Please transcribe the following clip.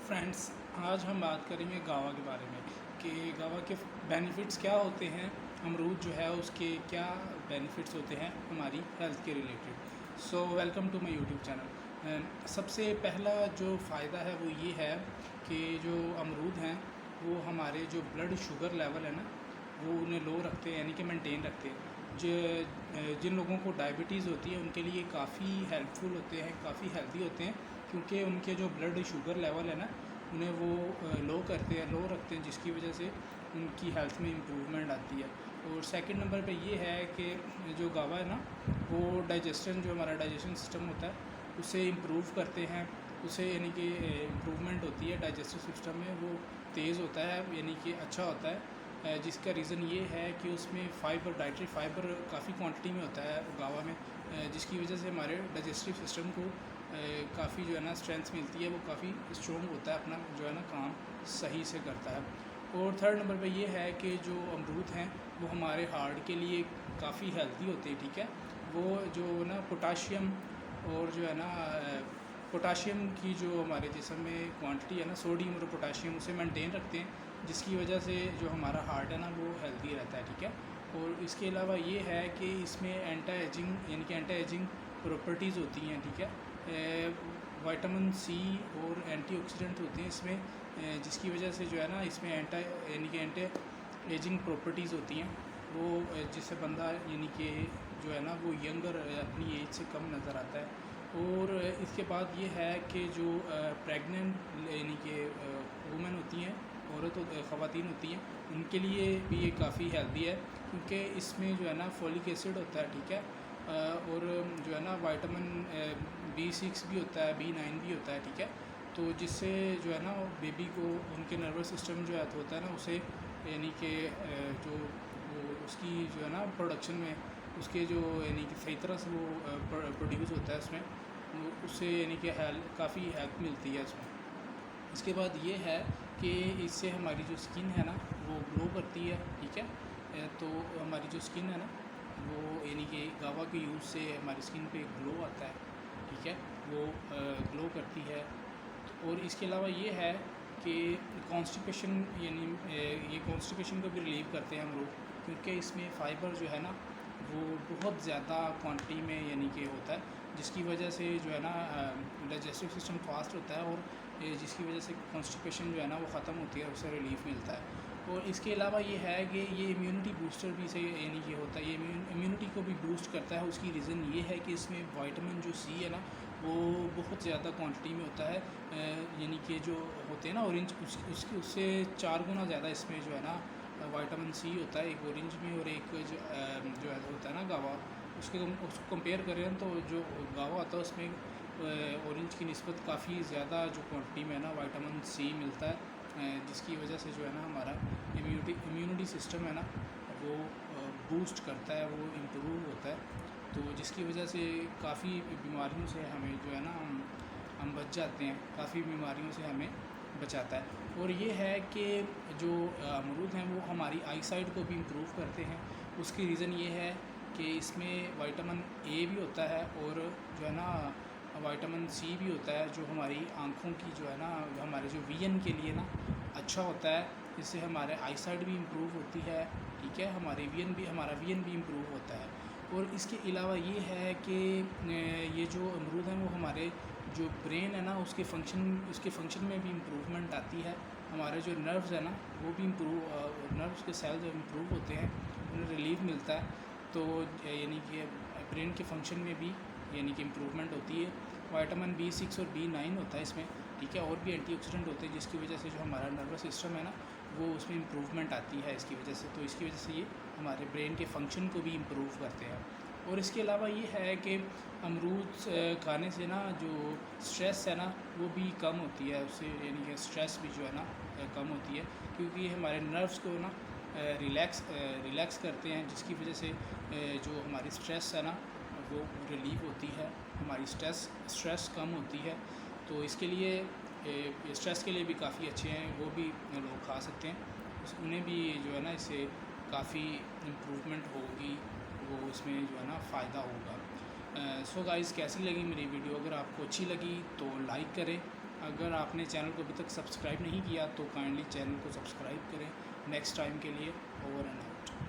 Friends, आज हम बात करेंगे गावा के बारे में कि गावा के बेनिफिट्स क्या होते हैं। अमरूद जो है उसके क्या बेनिफिट्स होते हैं हमारी हेल्थ के रिलेटेड। So welcome to my YouTube channel. सबसे पहला जो फ़ायदा है वो ये है कि जो अमरूद हैं वो हमारे जो ब्लड शुगर लेवल है ना वो उन्हें लो रखते हैं, यानी कि मेंटेन रखते हैं। जिन लोगों को डायबिटीज़ होती है उनके लिए काफ़ी हेल्पफुल होते हैं, काफ़ी हेल्दी होते हैं, क्योंकि उनके जो ब्लड शुगर लेवल है ना उन्हें वो लो रखते हैं, जिसकी वजह से उनकी हेल्थ में इम्प्रूवमेंट आती है। और सेकंड नंबर पे ये है कि जो गावा है ना वो जो हमारा डाइजेशन सिस्टम होता है उसे इम्प्रूव करते हैं, उसे यानी कि इम्प्रूवमेंट होती है डाइजेस्टिव सिस्टम में, वो तेज़ होता है, यानी कि अच्छा होता है। जिसका रीज़न ये है कि उसमें डाइटरी फाइबर काफ़ी क्वांटिटी में होता है गावा में, जिसकी वजह से हमारे डाइजेस्टिव सिस्टम को काफ़ी जो है ना स्ट्रेंथ मिलती है, वो काफ़ी स्ट्रॉन्ग होता है, अपना जो है ना काम सही से करता है। और थर्ड नंबर पे ये है कि जो अमरूद हैं वो हमारे हार्ट के लिए काफ़ी हेल्दी होते हैं, ठीक है। वो जो ना पोटाशियम और जो है ना पोटाशियम की जो हमारे जिस्म में क्वांटिटी है ना, सोडियम और पोटाशियम, उसे मेंटेन रखते हैं, जिसकी वजह से जो हमारा हार्ट है ना वो हेल्दी रहता है, ठीक है। और इसके अलावा ये है कि इसमें एंटी एजिंग प्रॉपर्टीज़ होती हैं, ठीक है। विटामिन सी और एंटीऑक्सीडेंट होते हैं इसमें, जिसकी वजह से जो है ना इसमें एंटी एजिंग प्रॉपर्टीज़ होती हैं, वो जिससे बंदा यानी कि जो है ना वो यंगर अपनी एज से कम नज़र आता है। और इसके बाद ये है कि जो प्रेग्नेंट यानी कि वुमेन होती हैं, ख़वातीन होती हैं, उनके लिए भी ये काफ़ी हेल्दी है, क्योंकि इसमें जो है ना फोलिक एसिड होता है, ठीक है। और जो है ना विटामिन B6 भी होता है, B9 भी होता है, ठीक है। तो जिससे जो है ना बेबी को उनके नर्वस सिस्टम जो है तो होता है ना उसे यानी कि जो वो उसकी जो है ना प्रोडक्शन में उसके जो यानी कि सही तरह से वो प्रोड्यूस होता है उसमें, उससे यानी कि काफ़ी हेल्प मिलती है उसमें। इसके बाद ये है कि इससे हमारी जो स्किन है ना वो ग्लो करती है, ठीक है। तो हमारी जो स्किन है ना वो यानी कि गावा के यूज़ से हमारी स्किन पे ग्लो आता है, ठीक है, वो ग्लो करती है। और इसके अलावा ये है कि कॉन्स्टिपेशन ये कॉन्स्टिपेशन को भी रिलीव करते हैं हम लोग, क्योंकि इसमें फ़ाइबर जो है ना वो बहुत ज़्यादा क्वांटिटी में यानी कि होता है, जिसकी वजह से जो है ना डाइजेस्टिव सिस्टम फास्ट होता है, और जिसकी वजह से कॉन्स्टिपेशन जो है ना वो ख़त्म होती है, उससे रिलीफ मिलता है। और इसके अलावा ये है कि ये इम्यूनिटी बूस्टर भी से यानी कि होता है, ये इम्यूनिटी को भी बूस्ट करता है। उसकी रीज़न ये है कि इसमें विटामिन जो सी है ना वो बहुत ज़्यादा क्वांटिटी में होता है, यानी कि जो होते हैं ना ऑरेंज, उससे 4 गुना ज़्यादा इसमें जो है ना विटामिन सी होता है, एक ऑरेंज में और एक जो है होता है ना गावा, उसको कंपेयर करें तो जो गावा होता है उसमें ऑरेंज की निस्बत काफ़ी ज़्यादा जो क्वांटिटी में है ना विटामिन सी मिलता है, जिसकी वजह से जो है ना हमारा इम्यूनिटी सिस्टम है ना वो बूस्ट करता है, वो इम्प्रूव होता है। तो जिसकी वजह से काफ़ी बीमारियों से हमें जो है ना हम बच जाते हैं, काफ़ी बीमारियों से हमें बचाता है। और ये है कि जो अमरूद हैं वो हमारी आई साइट को भी इम्प्रूव करते हैं। उसकी रीज़न ये है कि इसमें विटामिन ए भी होता है, और जो है ना विटामिन सी भी होता है, जो हमारी आँखों की जो है ना हमारे जो विजन के लिए ना अच्छा होता है, इससे हमारे आई साइट भी इम्प्रूव होती है, ठीक है, हमारा विजन भी इम्प्रूव होता है। और इसके अलावा ये है कि ये जो अमरूद हैं वो हमारे जो ब्रेन है ना उसके फंक्शन में भी इम्प्रूवमेंट आती है। हमारे जो नर्व्स है ना वो भी नर्व्स के सेल जो इम्प्रूव होते हैं उन्हें रिलीफ मिलता है, तो यानी कि ब्रेन के फंक्शन में भी यानी कि इम्प्रूवमेंट होती है। विटामिन B6 और B9 होता है इसमें, ठीक है, और भी एंटीऑक्सीडेंट होते हैं, जिसकी वजह से जो हमारा नर्वस सिस्टम है ना वो उसमें इम्प्रूवमेंट आती है इसकी वजह से। तो इसकी वजह से ये हमारे ब्रेन के फंक्शन को भी इम्प्रूव करते हैं। और इसके अलावा ये है कि अमरूद खाने से ना जो स्ट्रेस है ना वो भी कम होती है, उससे यानी कि स्ट्रेस भी जो है ना कम होती है, क्योंकि ये हमारे नर्व्स को ना रिलैक्स करते हैं, जिसकी वजह से जो हमारी स्ट्रेस है ना वो रिलीव होती है, हमारी स्ट्रेस कम होती है। तो इसके लिए स्ट्रेस के लिए भी काफ़ी अच्छे हैं, वो भी लोग खा सकते हैं, उन्हें भी जो है ना इससे काफ़ी इम्प्रूवमेंट होगी, वो इसमें जो है ना फ़ायदा होगा। सो गाइज़, कैसी लगी मेरी वीडियो? अगर आपको अच्छी लगी तो लाइक करें, अगर आपने चैनल को अभी तक सब्सक्राइब नहीं किया तो काइंडली चैनल को सब्सक्राइब करें नेक्स्ट टाइम के लिए। Over and out.